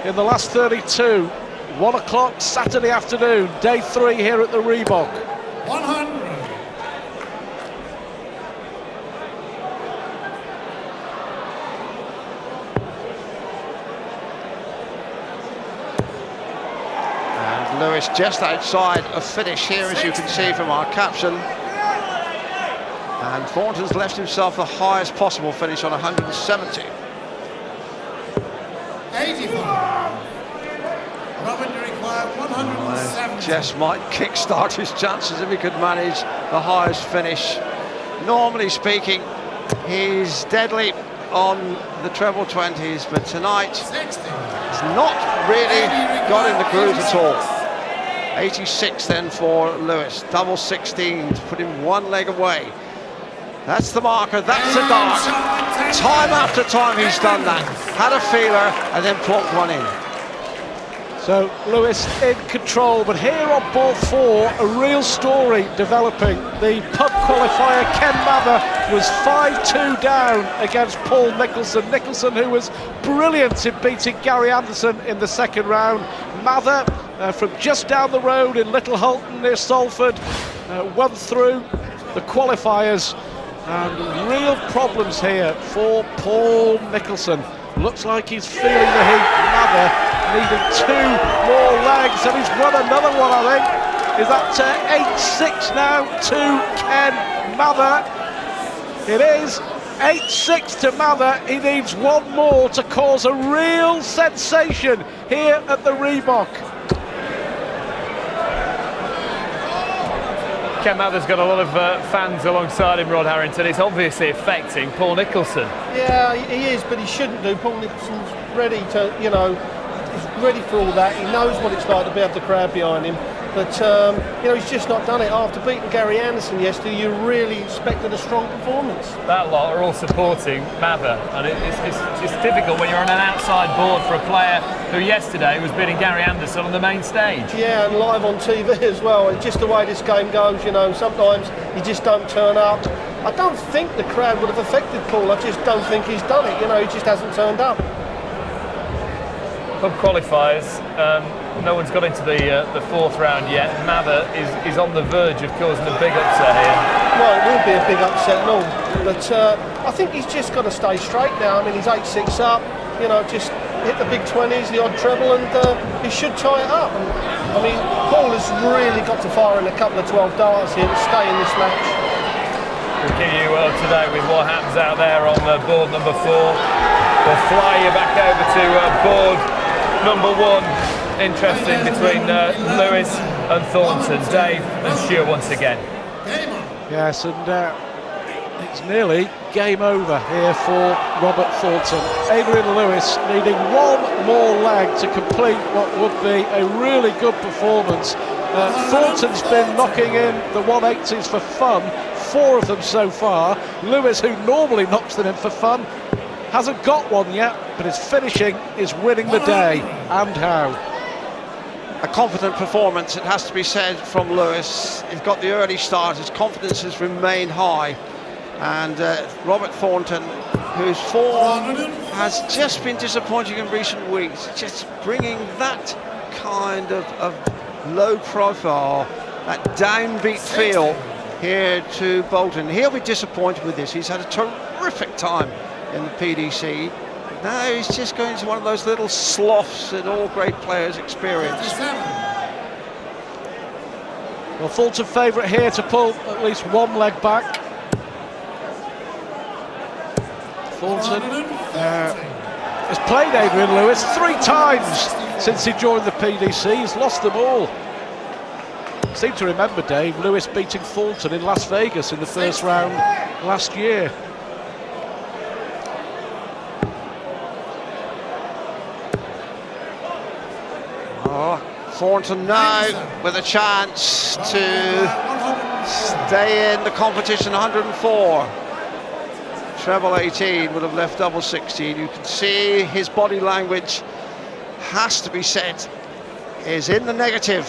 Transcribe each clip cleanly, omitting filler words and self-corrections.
in the last 32. 1 o'clock Saturday afternoon, day 3 here at the Reebok. 100. And Lewis just outside a finish here, as you can see from our caption. And Thornton's left himself the highest possible finish on 170. 85. Robert required 170. Just might kickstart his chances if he could manage the highest finish. Normally speaking, he's deadly on the treble 20s, but tonight he's not really got in the groove at all. 86 then for Lewis, double 16 to put him one leg away. That's the marker, that's the dart. Time after time he's done that. Had a feeler and then plonked one in. So Lewis in control, but here on ball 4, a real story developing. The pub qualifier, Ken Mather, was 5-2 down against Paul Nicholson. Nicholson, who was brilliant in beating Gary Anderson in the second round. Mather, from just down the road in Little Hulton near Salford, won through the qualifiers. And real problems here for Paul Nicholson. Looks like he's feeling the heat. Mather needing 2 more legs, and he's won another one, I think. Is that 8-6 now to Ken Mather? It is 8-6 to Mather. He needs one more to cause a real sensation here at the Reebok. Ken Mather's got a lot of fans alongside him, Rod Harrington. It's obviously affecting Paul Nicholson. Yeah, he is, but he shouldn't do. Paul Nicholson's ready to, he's ready for all that. He knows what it's like to be able to crowd behind him. But, he's just not done it. After beating Gary Anderson yesterday, you really expected a strong performance. That lot are all supporting Mather, and it's difficult when you're on an outside board for a player who yesterday was beating Gary Anderson on the main stage. Yeah, and live on TV as well. It's just the way this game goes, sometimes you just don't turn up. I don't think the crowd would have affected Paul. I just don't think he's done it. He just hasn't turned up. Pub qualifiers, no one's got into the 4th round yet. Mather is on the verge of causing a big upset here. Well, it will be a big upset and all, but I think he's just got to stay straight now. I mean, he's 8-6 up, just hit the big 20s, the odd treble, and he should tie it up. And, Paul has really got to fire in a couple of 12 darts here to stay in this match. We'll keep you today with what happens out there on board number 4. We'll fly you back over to board number 1. Interesting between Lewis and Thornton. Dave and Stuart once again. Yes, and it's nearly game over here for Robert Thornton. Adrian Lewis needing one more leg to complete what would be a really good performance. Thornton's been knocking in the 180s for fun, 4 of them so far. Lewis, who normally knocks them in for fun, hasn't got one yet, but his finishing is winning the day. And how? A confident performance, it has to be said, from Lewis. He's got the early start, his confidence has remained high. And Robert Thornton, whose form has just been disappointing in recent weeks, just bringing that kind of low profile, that downbeat feel here to Bolton. He'll be disappointed with this. He's had a terrific time in the PDC. Now he's just going to one of those little sloughs that all great players experience. Well, Thornton favourite here to pull at least one leg back. Thornton has played Adrian Lewis 3 times since he joined the PDC. He's lost them all. Seem to remember, Dave, Lewis beating Thornton in Las Vegas in the first round last year. Thornton now with a chance to stay in the competition. 104. Treble 18 would have left double 16. You can see his body language, has to be said, is in the negative.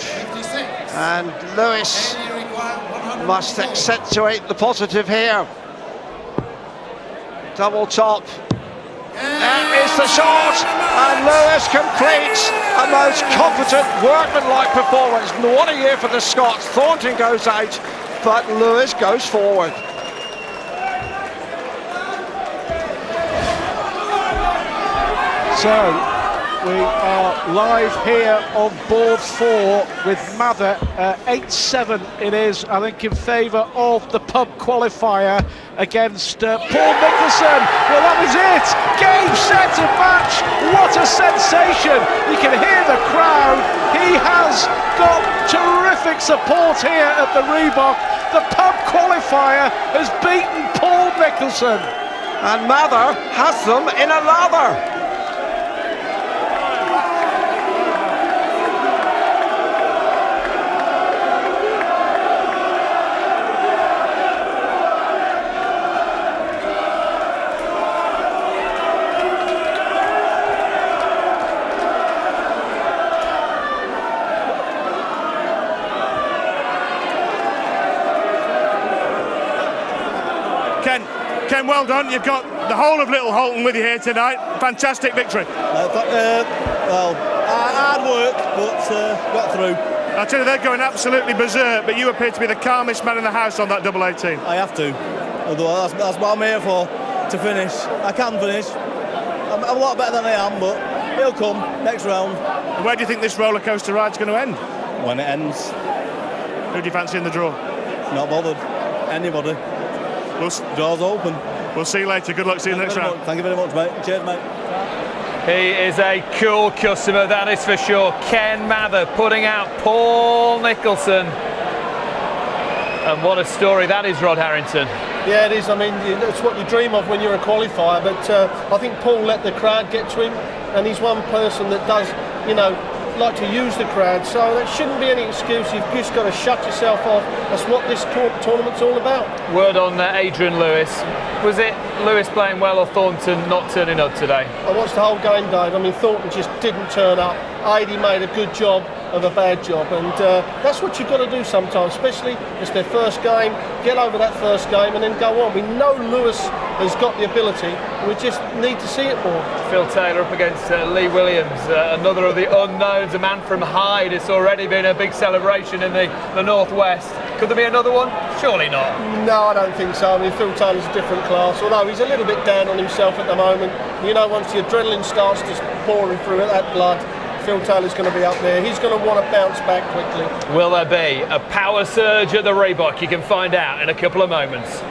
And Lewis must accentuate the positive here. Double top. That is the shot, and Lewis completes a most competent, workmanlike performance. What a year for the Scots. Thornton goes out, but Lewis goes forward. So we are live here on board 4 with Mather. 8-7 it is, I think, in favour of the pub qualifier against Paul Nicholson. Well, that was it. Game, set and match. What a sensation. You can hear the crowd. He has got terrific support here at the Reebok. The pub qualifier has beaten Paul Nicholson. And Mather has them in a lather. Ken, well done. You've got the whole of Little Holton with you here tonight. Fantastic victory. Hard work, but got through. I tell you, they're going absolutely berserk, but you appear to be the calmest man in the house on that double 18. I have to. Although that's what I'm here for, to finish. I can finish. I'm a lot better than I am, but it'll come next round. And where do you think this roller coaster ride's going to end? When it ends. Who do you fancy in the draw? Not bothered. Anybody. Doors open. We'll see you later. Good luck. See you next round. Thank you very much, mate. Cheers, mate. He is a cool customer, that is for sure. Ken Mather putting out Paul Nicholson. And what a story that is, Rod Harrington. Yeah, it is. I mean, it's what you dream of when you're a qualifier. But I think Paul let the crowd get to him, and he's one person that does, like to use the crowd. So there shouldn't be any excuse. You've just got to shut yourself off. That's what this tournament's all about. Word on Adrian Lewis. Was it Lewis playing well or Thornton not turning up today? I watched the whole game, Dave. I mean, Thornton just didn't turn up. Adi made a good job of a bad job, and that's what you've got to do sometimes, especially it's their first game. Get over that first game and then go on. We know Lewis has got the ability, and we just need to see it more. Phil Taylor up against Lee Williams, another of the unknowns, a man from Hyde. It's already been a big celebration in the Northwest. Could there be another one? Surely not. No, I don't think so. I mean, Phil Taylor's a different class, although he's a little bit down on himself at the moment. Once the adrenaline starts just pouring through that blood, Phil Taylor's going to be up there. He's going to want to bounce back quickly. Will there be a power surge at the Reebok? You can find out in a couple of moments.